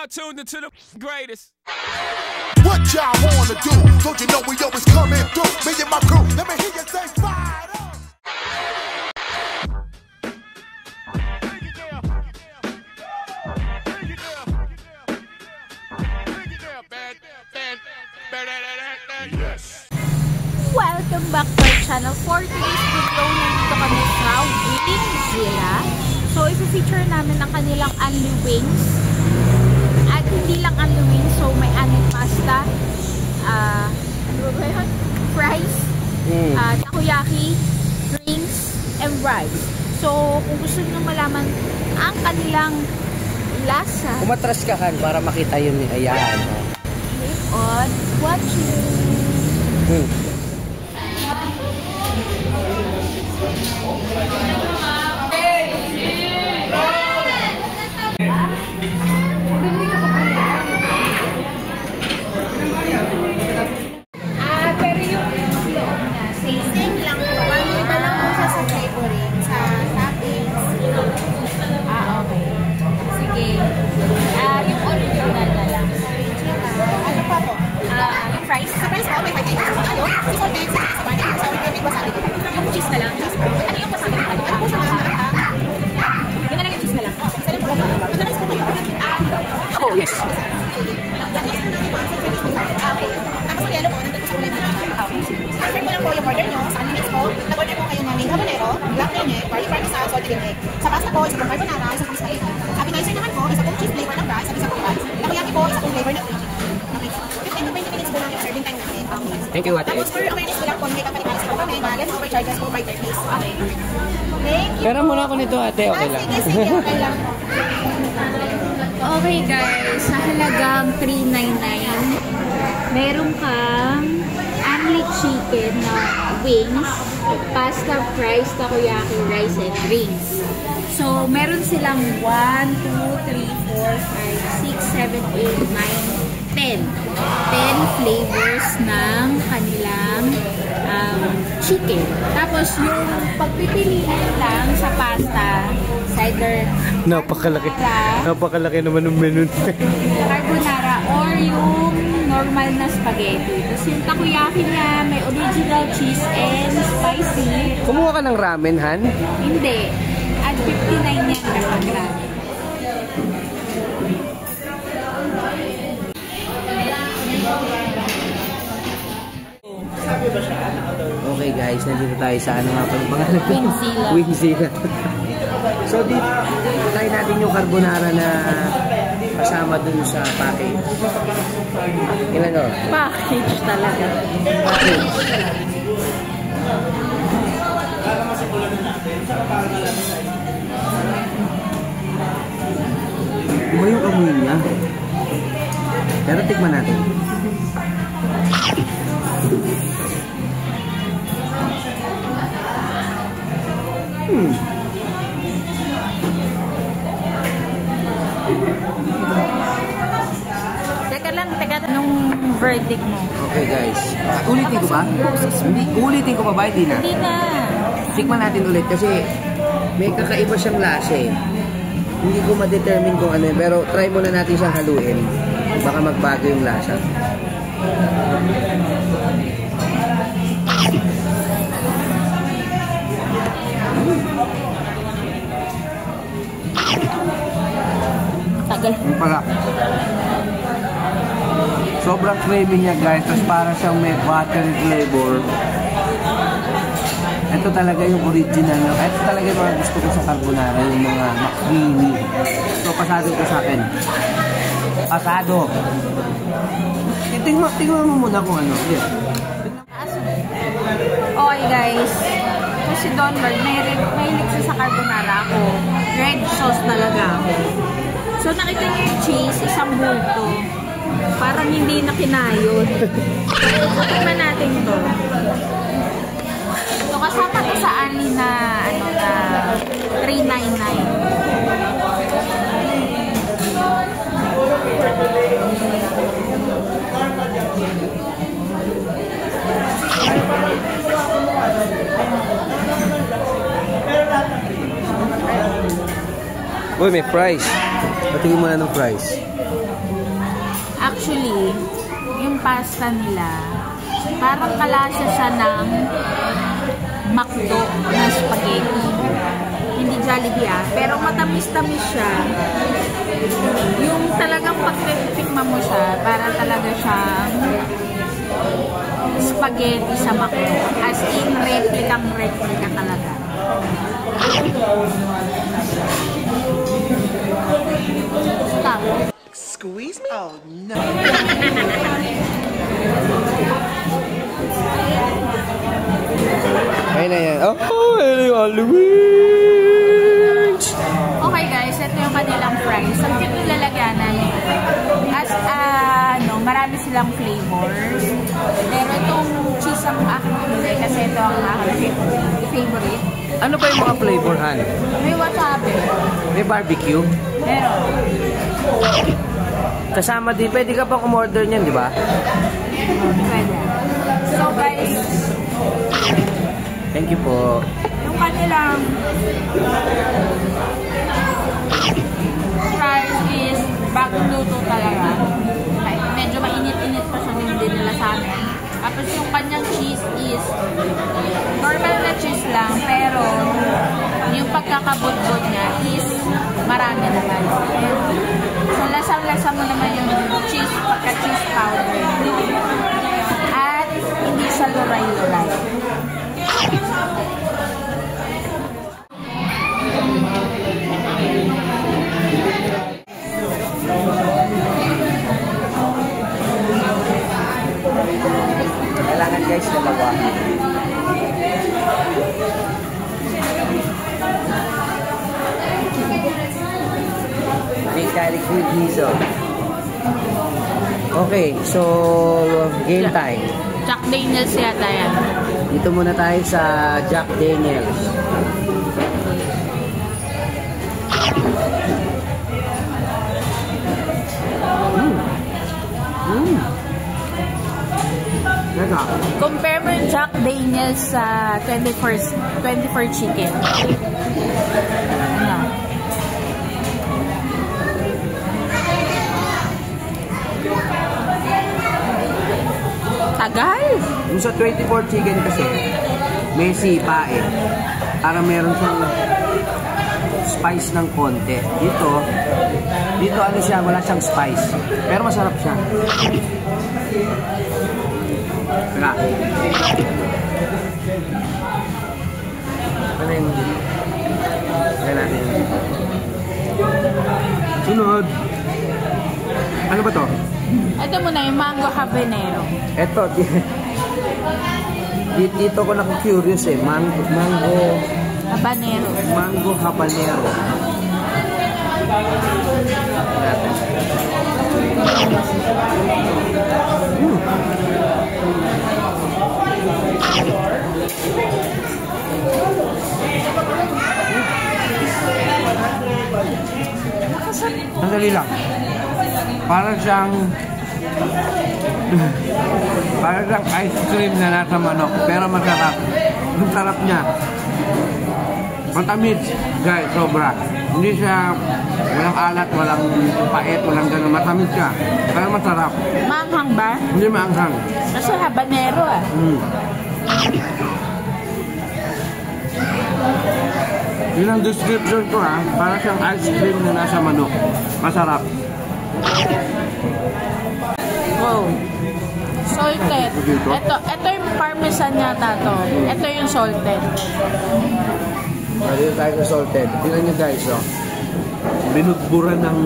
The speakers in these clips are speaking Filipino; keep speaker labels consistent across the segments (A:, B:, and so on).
A: now tuned into the greatest.
B: What y'all wanna do? Don't you know we always coming through? Me and my crew, let me hear you say fire up. Yes.
C: Welcome back to our channel. For today's video, nandito kami sa Wingzilla. So, ipifeature namin ang kanilang Only Wings. At hindi lang Only Wings, so may anong pasta, fries, takoyaki, drinks, and rice. So, kung gusto nyo malaman ang kanilang lasa,
D: umatras ka Han para makita yun. Ayan.
C: keep on watching. Pero yung loob na, same lang po. Iba lang po siya sa flavoring, sa toppings. Okay. Sige. Yung original na lang. Ano pa po? Yung fries. Sa fries po, may pagkakas. Ano? Sisal din sa sabani. Sa may wasabi. Yung cheese na lang. Ano yung wasabi? Ano po sa mga? Yun na lang yung cheese na lang. Sa rin po. Madalas po kayo.
D: Oh, yes.
C: Okay. Tapos yung yellow po, nandun po sa kulay na. After mo lang po yung order nyo, sa mix po, nag-order po kayo ng main habanero, black penne, garlic parmesan, salted egg. Sa pasta po, isa pong carbonara, isa pong spaghetti. Sa appetizer naman po, isa pong cheese flavor ng rice, isa pong rice. Takoyaki po, isa pong flavor ng original. Okay. 15 to 20 minutes po lang yung serving time natin.
D: Thank you, Ate.
C: Tapos for awareness ko lang po, may kapalipalis po kami, balance over charges po by 30 days. Okay. Thank you.
D: Pero muna ako nito, Ate. Okay lang.
C: Sige, okay lang po. Okay guys, sa halagang $3.99, meron kang only chicken na wings, pasta, fries, takoyaki, rice, and drinks. So, meron silang 1, 2, 3, 4, 5, 6, 7, 8, 9, 10. 10 flavors ng kanilang chicken. Tapos, yung pagpipilian lang sa pasta, either
D: Napakalaki. Napakalaki naman ng menu.
C: carbonara or yung normal na spaghetti. Tapos yung takoyaki niya, may original cheese and spicy.
D: Kumuha ka ng ramen, Han?
C: Hindi. At 59 yan kapag ramen.
D: Okay guys, nandito tayo sa ano nga pala pangalan?
C: Wingzilla.
D: Wingzilla. So, try natin yung carbonara na kasama dun sa package. Ilan o?
C: Package talaga.
D: Package. Iba yung amoy niya. Pero tikman natin.
C: Teka lang, nung verdict mo.
D: Okay guys. Ulitin ko ba? Hindi. Ulitin ko pa ba? Hindi na.
C: Hindi na.
D: Tikman natin ulit kasi may kakaiba siyang lasa eh. Hindi ko ma-determine kung ano yun. Pero try muna natin siyang haluin. Baka magbago yung lasa.
C: Tagal.
D: Yung pala. Sobrang creamy niya guys. Tapos parang siyang may buttery flavor. Ito talaga yung original. Ito talaga yung mga gusto ko sa carbonara. Yung mga creamy. So pasado ko sa akin. Pasado. Tingnan mo muna kung ano. Yeah.
C: Okay guys. Si Don Lord, mahilig siya sa carbonara ako. Red sauce talaga ako. So, nakita niyo yung cheese, isang bulto. Parang hindi na kinayod. Tignan natin ito. So, kasama ito sa ani na,
D: Uy, may fries. Patingin mo na ng fries.
C: Actually, yung pasta nila, parang kalasa siya ng McDo na spaghetti. Hindi Jollibee pero matamis-tamis siya. Yung talagang pagtitikman mo siya, para talaga siyang spaghetti sa McDo. As in, replika talaga. Stop.
B: Squeeze me? Oh, no.
D: Ayun na yan. Oh, Halloween!
C: Okay guys, ito yung kanilang fries. Ang cute lalagyanan. As marami silang flavors. Pero itong cheese ang aking pinili kasi ito ang aking favorite.
D: Ano ba yung mga flavor, Han?
C: May wasabi.
D: May barbecue?
C: Meron.
D: Kasama din. Pwede ka pang umorder niyan, di ba?
C: Pwede. So guys,
D: thank you po.
C: yung kanilang fries is bagong luto talaga. Medyo mainit-init pa siya hindi nila sa amin. Tapos yung kanyang cheese is normal na cheese lang, pero yung pagkakabot-bot niya is marami naman. So lasang-lasa mo naman yung cheese, pagka-cheese powder. At hindi siya luray-luray.
D: Kailangan guys, dalawa. Big garlic with miso. Okay, so game time.
C: Jack Daniels yata yan.
D: Dito muna tayo sa Jack Daniels.
C: Compare mo yung Jack Daniels sa 24 chicken. Ano? Tagal?
D: Yung sa 24 chicken kasi, may sipa eh. Para meron siyang spice ng konti. Dito ano siya, wala siyang spice. Pero masarap siya. Teka. Ano yung kaya natin? Sunod. Ano ba to?
C: Ito muna yung mango habanero.
D: Ito, dito ko naku-curious eh. Mango
C: Habanero.
D: Mango habanero. Sandali lang. Parang siyang ice cream na nasa manok, pero masarap. Ang sarap niya. Matamis, guys, sobra. Hindi siya walang alat, walang pait, walang gano'n. Matamis siya. Pero masarap.
C: Maanghang ba?
D: Hindi maanghang.
C: Kasi habanero ah.
D: Yun ang description ko ha. Para siyang ice cream na nasa manok. Masarap.
C: Wow. Salted. Ito yung parmesan yata to. Ito yung salted.
D: Dito tayo sa salted. Tingnan nyo guys, oh. Binudburan ng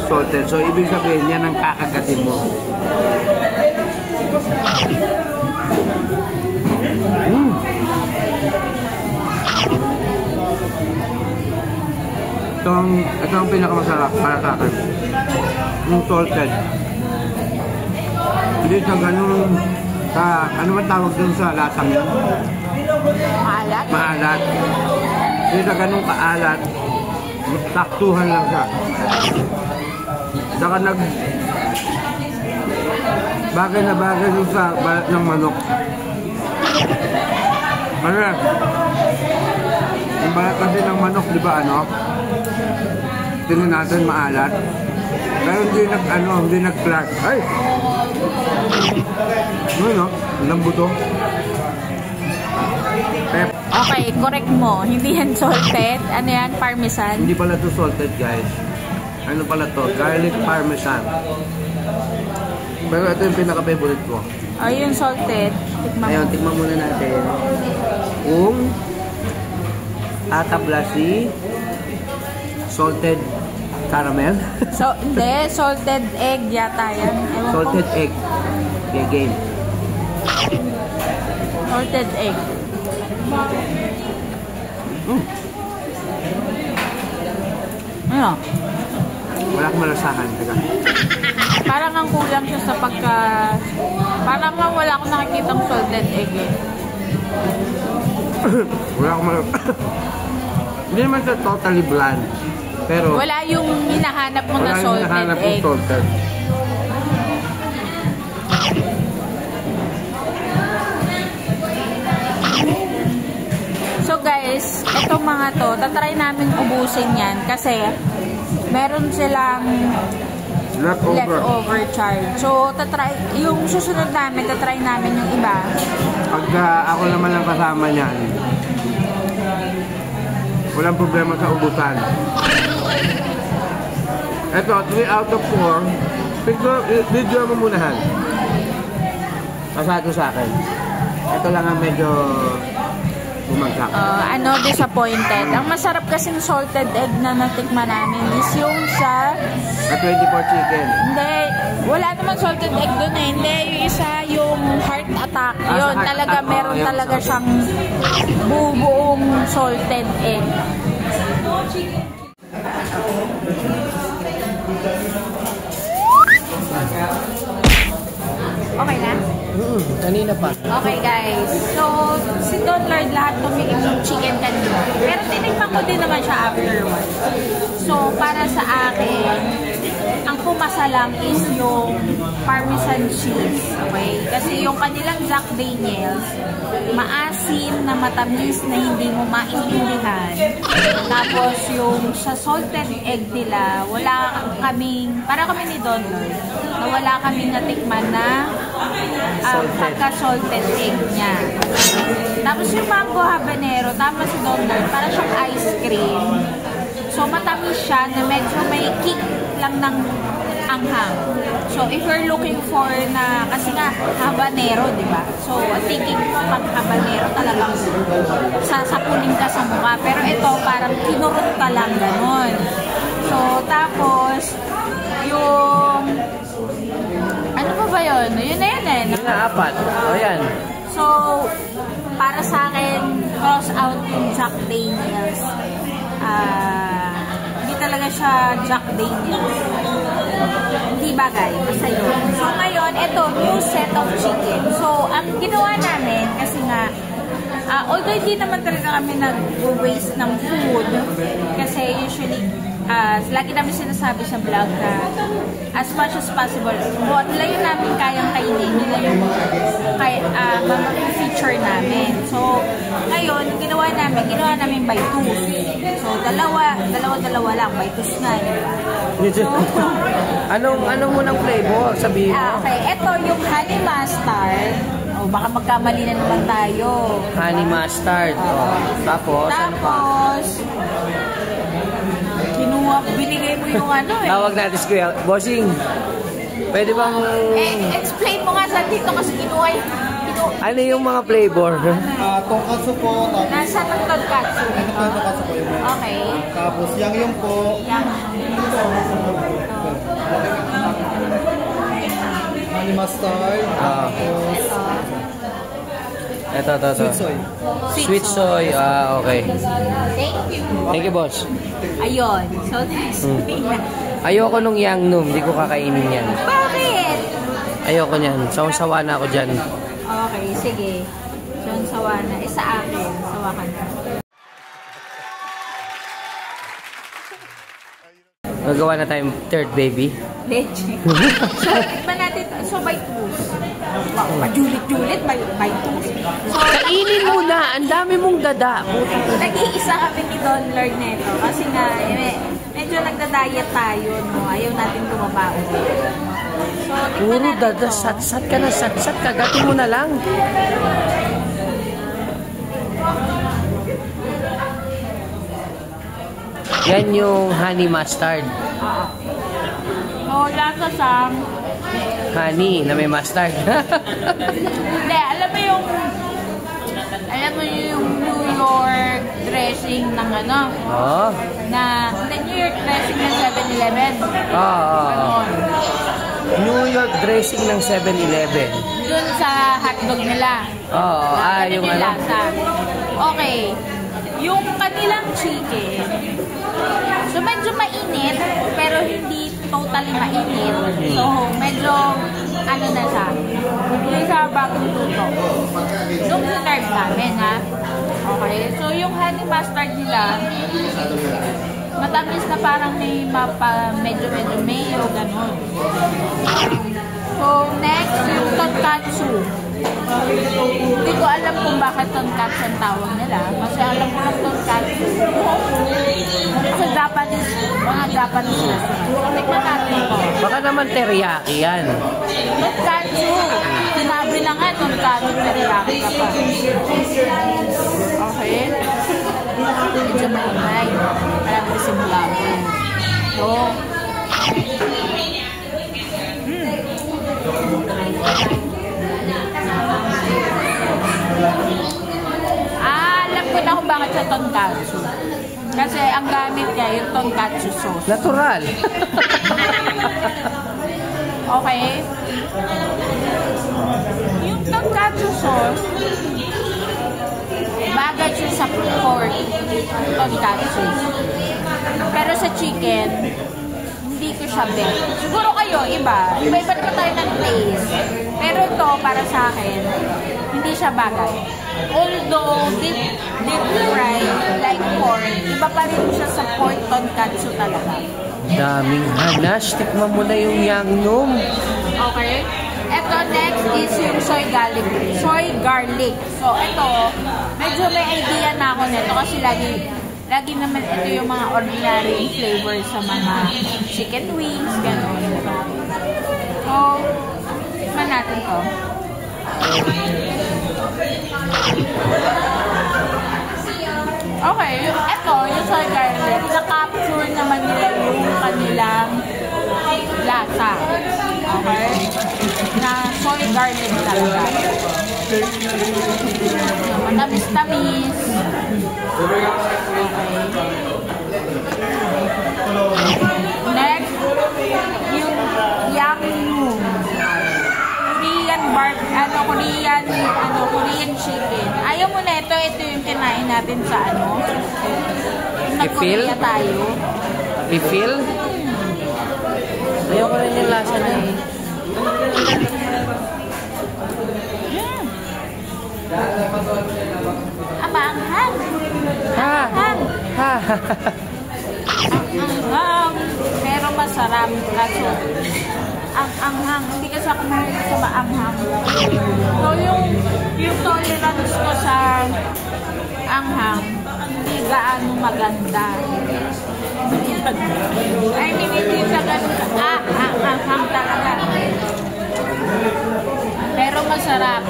D: salted. So, ibig sabihin, yan ang kakagatin mo. Ito ang pinakamasarap para sa akin. Yung salted. Hindi sa ganun, ano man tawag dun sa lasang yun?
C: Maalat?
D: Maalat. Hindi sa ganun kaalat. Taktuhan lang siya. Saka bagay na bagay dun sa balat ng manok. Ano yan? Yung balat kasi ng manok, di ba ano? Tingnan natin maalat. Pero hindi nag-flash. Ay! Ano? Lambuto. Pep.
C: Okay, correct mo. Hindi yan salted. Ano yan? Parmesan?
D: Hindi pala to salted, guys. Ano pala to? Garlic parmesan. Pero ito yung pinaka-favorite ko.
C: Oh, yung salted. Tikman
D: Ayun,
C: mo.
D: tikman muna natin. Kung atabla si salted caramel.
C: So, hindi. Salted egg yata yan. Ewan
D: Salted
C: ko.
D: egg. Okay, game.
C: Salted egg. Ano?
D: Wala akong malasahan. Teka.
C: Parang ang kulang siya sa pagka... Parang nga wala akong nakikitang salted egg eh.
D: Wala akong malasahan. Hindi naman siya totally bland. Pero...
C: Wala yung hinahanap mo na
D: wala yung
C: salted
D: hinahanap
C: egg.
D: yung salted.
C: So guys, itong mga to, tatry namin ubusin yan kasi meron silang leftover charge. So, yung susunod namin, tatry namin yung iba.
D: Pagka ako naman ang kasama niyan, walang problema sa ubusan. Ito, 3 out of 4. Video mo munahan. Pasado sa akin. Ito lang ang medyo bumagsak.
C: Disappointed. Ang masarap kasing salted egg na natikman namin is yung sa...
D: Sa 24 chicken.
C: Hindi, wala naman salted egg dun eh. Hindi, yung isa yung heart attack. Yun,
D: heart
C: talaga
D: attack.
C: meron
D: Yun,
C: talaga
D: sorry.
C: siyang buong salted egg. Okay na?
D: Kanina pa.
C: Okay guys, so si Don Lord lahat tumikim ng chicken kanina. Pero tinikman ko din naman siya afterwards. So para sa akin, ang pumasa lang is yung parmesan cheese. Okay? Kasi yung kanilang Jack Daniels, maasim na matamis na hindi mo maintindihan. Tapos yung sa salted egg nila, wala kaming, para kami ni Don Lord, na wala kaming natikman na pagka-salted egg niya. Tapos yung mango habanero, tama si Don Lord, para siyang ice cream. So matamis siya na medyo may kick lang ng anghang. So if you're looking for na, kasi nga habanero, di ba? So thinking mo pag habanero talagang sasapunin ka sa mukha. Pero ito parang kinurot ka lang ganon. So tapos yung ano pa ba yun? Yun na yun eh.
D: Apat. O yan.
C: So, para sa akin, cross out yung Jack Daniels. Hindi talaga siya Jack Daniels. Hindi bagay. Basta yun. So, ngayon, ito, new set of chicken. So, ang ginawa namin, kasi nga, although hindi naman talaga kami nag-waste ng food, kasi usually, lagi namin sinasabi sa vlog na as much as possible, nila yung namin kayang kainin, nila yung feature namin. So, ngayon, ginawa namin by twos. So, dalawa lang, by twos nga, di ba? So,
D: anong munang flavor? Sabihin mo.
C: okay, ito yung honey mustard. O, baka magkamali na naman tayo.
D: Honey mustard. Tapos, ano pa?
C: Binigay mo yung ano eh.
D: Tawag natin si Kuya. Bossing, pwede bang...
C: Explain mo nga sa dito kasi kinuha.
D: Ano yung mga flavor?
E: Tonkatsu po.
C: Nasa ng tonkatsu.
E: Tonkatsu po yun.
C: Okay.
E: Tapos yang po. Honey mustard. Tapos
D: Ito.
E: sweet soy.
D: Sweet soy. Okay.
C: Thank you.
D: Thank you, boss.
C: Ayun. So, explain na.
D: Ayoko nung Yangnum. Hindi ko kakainin yan.
C: Bakit?
D: Ayoko niyan. Sawa na ako dyan.
C: Okay, sige. So, sawa na. Sa akin. Sawa ka na.
D: Gagawa na tayong third baby.
C: Leche. So, tikman natin. So, by twos. Wow, pajulit-julit. By twos. So,
D: Kainin mo na! Ang dami mong dada!
C: nag-iisa kami ni Don Lord neto. Kasi nga, medyo nagda-diet tayo, no? Ayaw natin tumaba. So,
D: Puro
C: tingnan natin to.
D: sat-sat ka na, sat-sat. Kagatin mo na lang. Yan yung honey mustard.
C: So, lasa sa...
D: Honey na may mustard.
C: Hindi, alam mo yung New York dressing ng ano?
D: Oh.
C: Na, New York dressing ng 7-Eleven.
D: Oh. New York dressing ng 7-Eleven.
C: Dun sa hotdog nila.
D: Oo, yung ano.
C: lasa. Okay. Yung kanilang chicken, so medyo mainit, pero hindi totally mainit. So, medyo, ano na siya, hindi siya bagong luto. Nung sinerve namin, ha? Okay. So, yung honey mustard nila, matamis na parang may medyo mayo, ganun. So, next, yung tonkatsu. Hindi ko alam kung bakit tonkatsu ang tawag nila. Kasi alam ko lang tonkatsu. Sa Japanese, mga Japanese restaurant. Tikman natin ko.
D: Baka naman teriyaki yan.
C: Tonkatsu. Sinabi na nga, tonkatsu teriyaki ka pa. Okay. Medyo maumay. Alam ko simula ko. So, alam ko na kung bakit sa tonkatsu. Kasi ang gamit niya yung tonkatsu sauce.
D: Natural.
C: Okay? Yung tonkatsu sauce, bagay siya sa pork tonkatsu. Pero sa chicken, hindi ko siya bet. Siguro kayo, iba-iba pa tayo ng taste. Pero ito, para sa akin, hindi siya bagay. Although, deep fried, like pork, iba pa rin siya sa pork tonkatsu talaga.
D: Daming hanas. Tikman mo na yung yangnom.
C: Okay? Ito, next is yung soy garlic. So, ito, medyo may idea na ako nito kasi lagi naman ito yung mga ordinary flavor sa mga chicken wings, gano'n. So, tikman natin to. Okay, ito, yung soy garlic, na-capture naman nila yung kanilang lasa. Okay? Na soy garlic talaga. Matamis-tamis. Okay. Next, yung yangnu. Korean chicken. Ayaw mo na ito yung kinain natin sa nag-Korea tayo.
D: Refill? Ayoko rin yung lasa na eh.
C: Maanghang.
D: Anghang.
C: Anghang. Pero masarap. Kaso, ang anghang. Hindi kasi ako mahilig sa maanghang. So, yung tolerance ko sa anghang, hindi gaano maganda. I mean, hindi sa ganun. Anghang talaga. Pero masarap.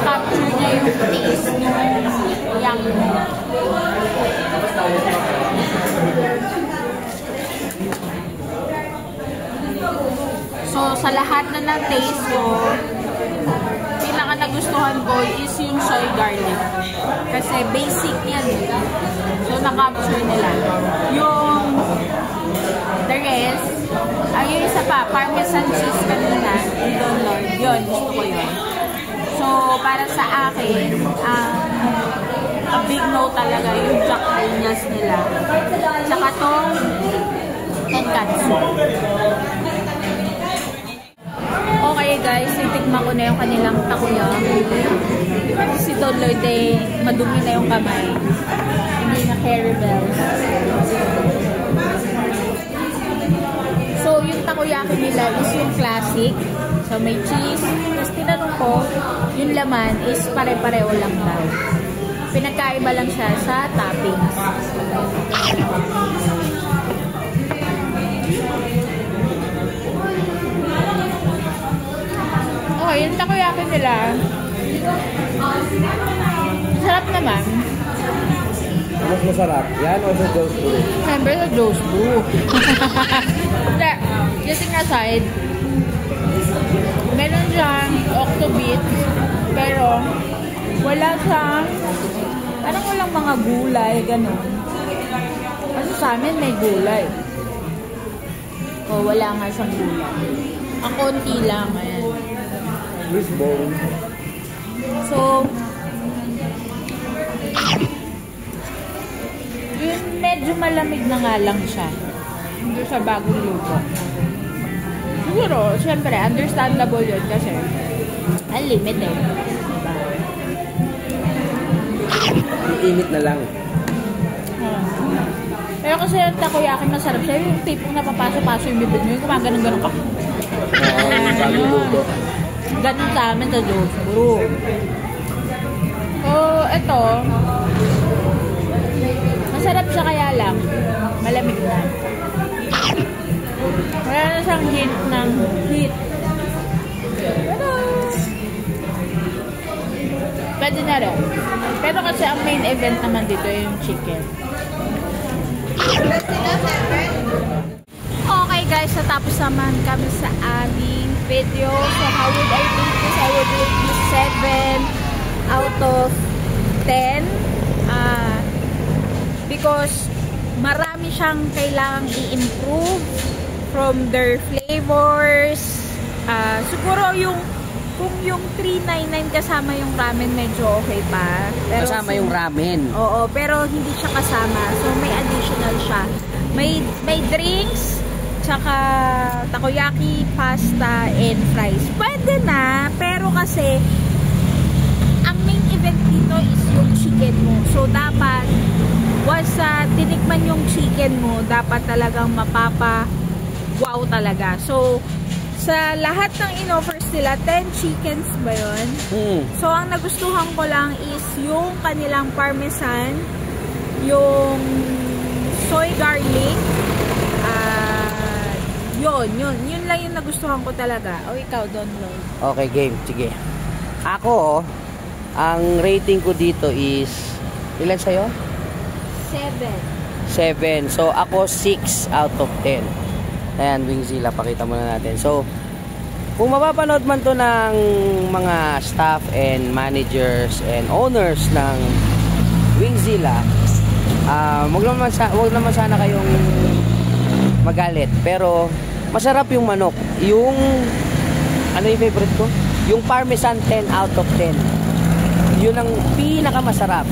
C: Capture niya yung taste ng yangnu. So, sa lahat na ng taste ko, pinaka nagustuhan ko is yung soy garlic. Kasi basic yan. So, na-capture nila. Yung the rest, yung isa pa, parmesan cheese kanina, Don Lord, yun, gusto ko yun. So, para sa akin, a big no talaga yung jalapenos nila. Tsaka tong tonkatsu. Okay guys, itikman ko na yung kanilang takoyaki. Si Don Lloyd madumi na yung kamay. Hindi na carry bells. So, yung takoyaki nila is yung classic. So, may cheese. Tapos, tinanong ko, yung laman is pare-pareho lang daw. Pinagkaiba lang siya sa toppings. takoyaki nila. Sarap naman.
D: Mas masarap. Yan o sa Joe's Brew?
C: Siyempre sa Joe's Brew. Hindi, kidding aside, meron siyang octobit, pero wala siyang, parang walang mga gulay, ganun. Kasi sa amin may gulay. O wala nga siyang gulay. Ang konti lang, ayan.
D: Wishbone.
C: So, yun, medyo malamig na nga lang siya. Hindi siya bagong luto. Siguro, syempre, understandable yun kasi unlimited. Diba?
D: Iinit na lang.
C: Pero kasi yung takoyaki masarap siya. Yung tipong napapaso-paso yung bibig mo. Yung kumaganon-ganon ka.
D: Bagong luto.
C: Ganun sa amin sa Joe's Brew. So, ito, masarap siya kaya lang. Malamig na. Wala na siyang hint ng heat. Pero, pwede na rin. Pero kasi ang main event naman dito yung chicken. Okay guys, natapos naman kami sa aming video. So how would I rate this? I would rate this 7 out of 10. Because marami siyang kailangang i-improve from their flavors. Siguro kung yung 399 kasama yung ramen, medyo okay pa. Pero
D: Kasama yung ramen.
C: Oo, pero hindi siya kasama. So, may additional siya. May drinks, tsaka takoyaki, pasta, and fries. Pwede na, pero kasi ang main event dito is yung chicken mo. So, dapat once tinikman yung chicken mo, dapat talagang wow talaga. So, sa lahat ng in-offers nila, 10 chickens ba yun? So, ang nagustuhan ko lang is yung kanilang parmesan, yung soy garlic, yun lang yung nagustuhan ko talaga. O, ikaw, Don Lloyd.
D: Okay, game. Sige. Ako, ang rating ko dito is, ilan sa'yo? 7. So, ako 6 out of 10. Ayan, Wingzilla, pakita muna natin. So, kung mapapanood man to ng mga staff and managers and owners ng Wingzilla, wag naman sana kayong magalit. Pero, masarap yung manok. Yung, ano yung favorite ko? Yung parmesan, 10 out of 10. Yun ang pinakamasarap.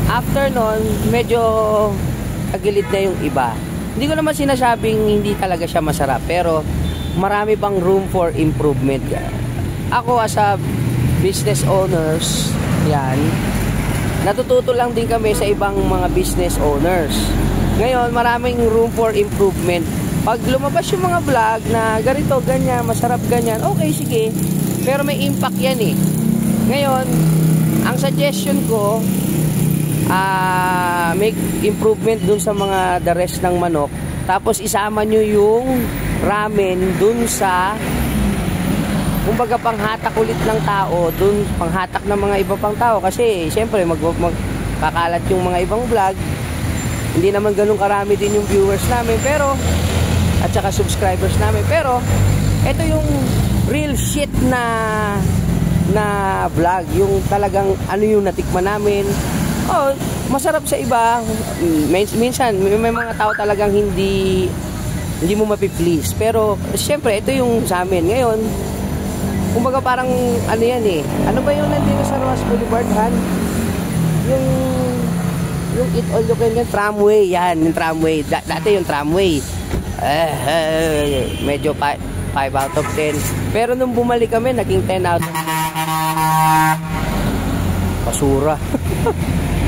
D: After nun, medyo agilid na yung iba. Hindi ko naman sinasabing hindi talaga siya masarap, pero marami pang room for improvement. Ako as a business owners, yan, natututo lang din kami sa ibang mga business owners. Ngayon, maraming room for improvement. Pag lumabas yung mga vlog na ganito, ganyan, masarap ganyan, okay, sige. Pero may impact yan eh. Ngayon, ang suggestion ko, make improvement dun sa mga the rest ng manok, tapos isama nyo yung ramen dun sa kumbaga panghatak ulit ng tao, dun panghatak ng mga iba pang tao, kasi syempre magkakalat yung mga ibang vlog, hindi naman ganun karami din yung viewers namin, pero at saka subscribers namin, pero ito yung real shit na vlog, yung talagang ano yung natikman namin. Oh, masarap sa iba. Minsan may mga tao talagang hindi mo mapi-please. Pero syempre ito yung sa amin ngayon. Kumbaga parang ano yan eh. Ano ba yung nandito sa Rojas Boulevard, Han? Yung Eat All You Can Get tramway, yan, yung tramway. Dati yung tramway. Medyo 5 out of 10. Pero nung bumalik kami, naging 10 out of 10. Basura.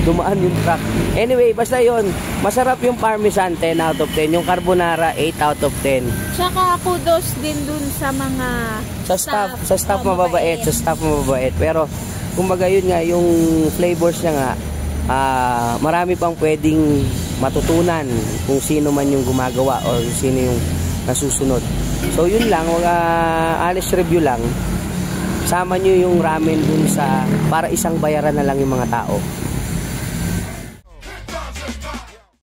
D: Dumaan yung truck. Anyway, basta yun. Masarap yung parmesan, 10 out of 10. Yung carbonara, 8 out of 10.
C: Tsaka kudos din dun sa mga
D: Sa staff mababait. Sa staff mababait. Pero, kumbaga yun nga, yung flavors niya nga, marami pang pwedeng matutunan kung sino man yung gumagawa o sino yung nasusunod. So, yun lang. Honest review lang. sama nyo yung ramen dun sa, para isang bayaran na lang yung mga tao.